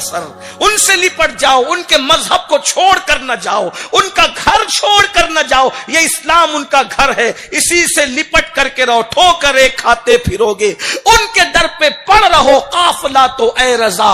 ان سے لپٹ جاؤ, ان کے مذہب کو چھوڑ کر نہ جاؤ, ان کا گھر چھوڑ کر نہ جاؤ. یہ اسلام ان کا گھر ہے, اسی سے لپٹ کر کے رہو. ٹھوکر ایک کھاتے پھرو گے, ان کے در پہ پڑ رہو. قافلہ تو اے رضا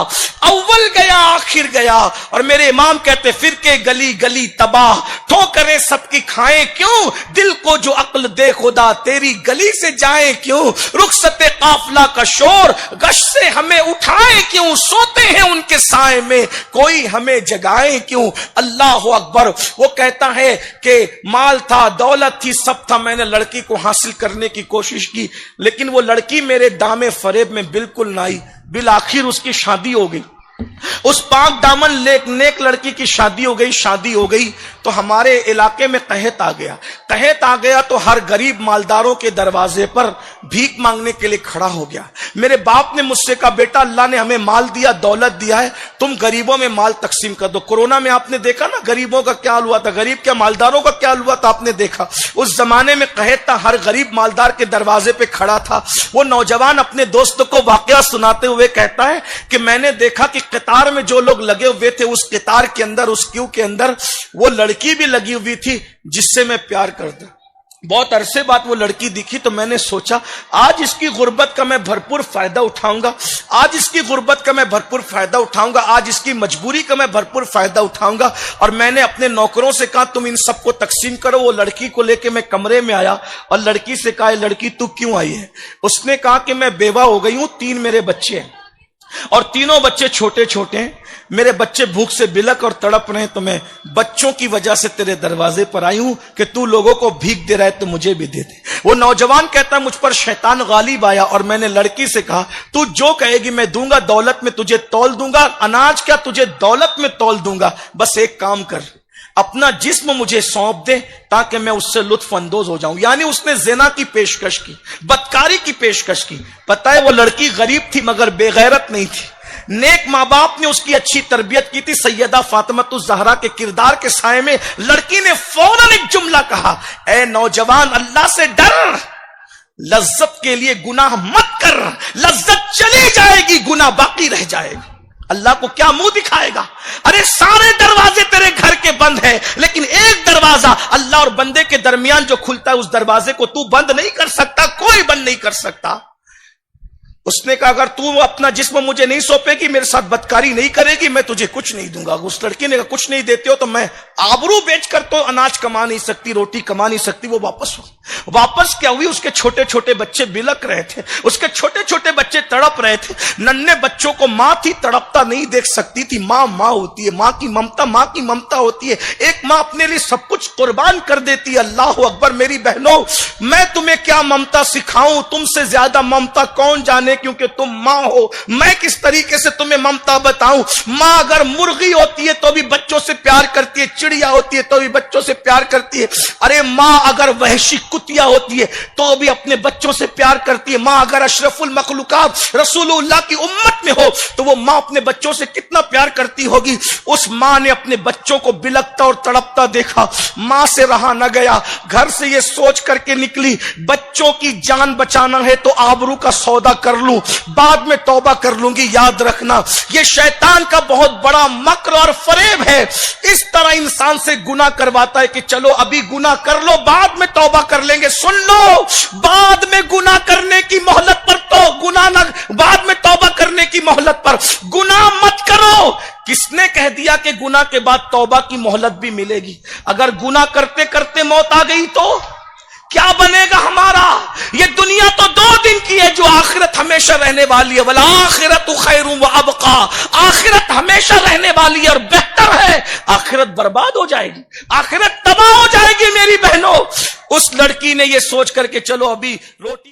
اول گیا آخر گیا. اور میرے امام کہتے فرقے گلی گلی تباہ, ٹھوکریں سب کی کھائیں کیوں, دل کو جو عقل دے خدا تیری گلی سے جائیں کیوں. رخصت قافلہ کا شور گش سے ہمیں اٹھائیں کیوں, سوتے ہیں ان کے سائے میں کوئی ہمیں جگائیں کیوں. اللہ اکبر. وہ کہتا ہے کہ مال تھا, دولت تھی, سب تھا, میں نے لڑکی کو حاصل کرنے کی کوشش کی, لیکن وہ لڑکی میرے دام فریب میں بالکل نہ آئی. بالآخر اس کی شادی ہو گئی, اس پاک دامن نیک لڑکی کی شادی ہو گئی تو ہمارے علاقے میں قحط آ گیا تو ہر غریب مالداروں کے دروازے پر بھیک مانگنے کے لیے کھڑا ہو گیا. میرے باپ نے مجھ سے کہا بیٹا اللہ نے ہمیں مال دیا, دولت دیا ہے, تم غریبوں میں مال تقسیم کر دو. کورونا میں آپ نے دیکھا نا غریبوں کا کیا ہوا تھا, غریب کیا مالداروں کا کیا ہوا تھا, آپ نے دیکھا. اس زمانے میں قحط تھا, ہر غریب مالدار کے دروازے پہ کھڑا تھا. وہ نوجوان اپنے دوستوں کو واقعہ سناتے ہوئے کہتا ہے کہ میں نے دیکھا کہ قطار میں جو لوگ لگے ہوئے تھے, اس قطار کے اندر, اس کیو کے اندر وہ لڑکی بھی لگی ہوئی تھی جس سے میں پیار کرتا. بہت عرصے بعد وہ لڑکی دکھی تو میں نے سوچا آج اس کی غربت کا میں بھرپور فائدہ اٹھاؤں گا, آج اس کی غربت کا میں بھرپور فائدہ اٹھاؤں گا, آج اس کی مجبوری کا میں بھرپور فائدہ اٹھاؤں گا. اور میں نے اپنے نوکروں سے کہا تم ان سب کو تقسیم کرو. وہ لڑکی کو لے کے میں کمرے میں آیا اور لڑکی سے کہا لڑکی تو کیوں آئی ہے؟ اس نے کہا کہ میں بیوہ ہو گئی ہوں, 3 میرے بچے ہیں اور تینوں بچے چھوٹے چھوٹے ہیں, میرے بچے بھوک سے بلک اور تڑپ رہے ہیں, تو میں بچوں کی وجہ سے تیرے دروازے پر آئی ہوں کہ تو لوگوں کو بھیک دے رہا ہے تو مجھے بھی دے دے. وہ نوجوان کہتا ہے مجھ پر شیطان غالب آیا اور میں نے لڑکی سے کہا تو جو کہے گی میں دوں گا, دولت میں تجھے تول دوں گا, اناج کیا تجھے دولت میں تول دوں گا, بس ایک کام کر اپنا جسم مجھے سونپ دے تاکہ میں اس سے لطف اندوز ہو جاؤں. یعنی اس نے زنا کی پیشکش کی, بدکاری کی پیشکش کی. پتہ ہے وہ لڑکی غریب تھی مگر بے غیرت نہیں تھی, نیک ماں باپ نے اس کی اچھی تربیت کی تھی. سیدہ فاطمہ الزہرا کے کردار کے سائے میں لڑکی نے فوراً ایک جملہ کہا, اے نوجوان اللہ سے ڈر, لذت کے لیے گناہ مت کر, لذت چلی جائے گی گناہ باقی رہ جائے گا. اللہ کو کیا منہ دکھائے گا؟ ارے سارے دروازے تیرے گھر کے بند ہیں, لیکن ایک دروازہ اللہ اور بندے کے درمیان جو کھلتا ہے اس دروازے کو تو بند نہیں کر سکتا, کوئی بند نہیں کر سکتا. اس نے کہا اگر تو اپنا جسم مجھے نہیں سونپے گی, میرے ساتھ بدکاری نہیں کرے گی, میں تجھے کچھ نہیں دوں گا. اس لڑکی نے کہا کچھ نہیں دیتے ہو تو میں آبرو بیچ کر تو اناج کما نہیں سکتی, روٹی کما نہیں سکتی. وہ واپس کیا ہوئی, اس کے چھوٹے چھوٹے بچے بلک رہے تھے, اس کے چھوٹے چھوٹے بچے تڑپ رہے تھے. ننھے بچوں کو ماں تھی تڑپتا نہیں دیکھ سکتی تھی. ماں ہوتی ہے, ماں کی ممتا ہوتی ہے. ایک ماں اپنے لیے سب کچھ قربان کر دیتی ہے. اللہ اکبر. میری بہنوں میں تمہیں کیا ممتا سکھاؤں, تم سے زیادہ ممتا کون جانے, کیونکہ تم ماں ہو. میں کس طریقے سے تمہیں ممتا بتاؤں. ماں اگر مرغی ہوتی ہے تو بھی بچوں سے پیار کرتی ہے, چڑیا ہوتی ہے تو بھی بچوں سے پیار کرتی ہے. ارے ماں اگر وحشی کتیا ہوتی ہے تو بھی اپنے بچوں سے پیار کرتی ہے. ماں اگر اشرف المخلوقات رسول اللہ کی امت میں ہو تو وہ ماں اپنے بچوں سے کتنا پیار کرتی ہوگی. اس ماں نے اپنے بچوں کو بلکتا اور تڑپتا دیکھا, ماں سے رہا نہ گیا. گھر سے یہ سوچ کر کے نکلی بچوں کی جان بچانا ہے تو آبرو کا سودا کر لوں, بعد میں توبہ کر لوں گی. یاد رکھنا یہ شیطان کا بہت بڑا مکر اور فریب ہے. اس طرح انسان سے گناہ کرواتا ہے کہ چلو ابھی گناہ کر لو, بعد میں توبہ کر لیں گے. سن لو, بعد میں گناہ کرنے کی مہلت پر تو گناہ نہ, بعد میں توبہ کرنے کی مہلت پر گناہ مت کرو. کس نے کہہ دیا کہ گناہ کے بعد توبہ کی مہلت بھی ملے گی؟ اگر گناہ کرتے کرتے موت آ گئی تو کیا بنے گا ہمارا؟ یہ دنیا تو 2 دن کی ہے, جو آخرت ہمیشہ رہنے والی ہے. والآخرۃ خیر وابقیٰ, آخرت ہمیشہ رہنے والی ہے اور بہتر ہے. آخرت برباد ہو جائے گی, آخرت تباہ ہو جائے گی. میری بہنوں اس لڑکی نے یہ سوچ کر کے چلو ابھی روٹی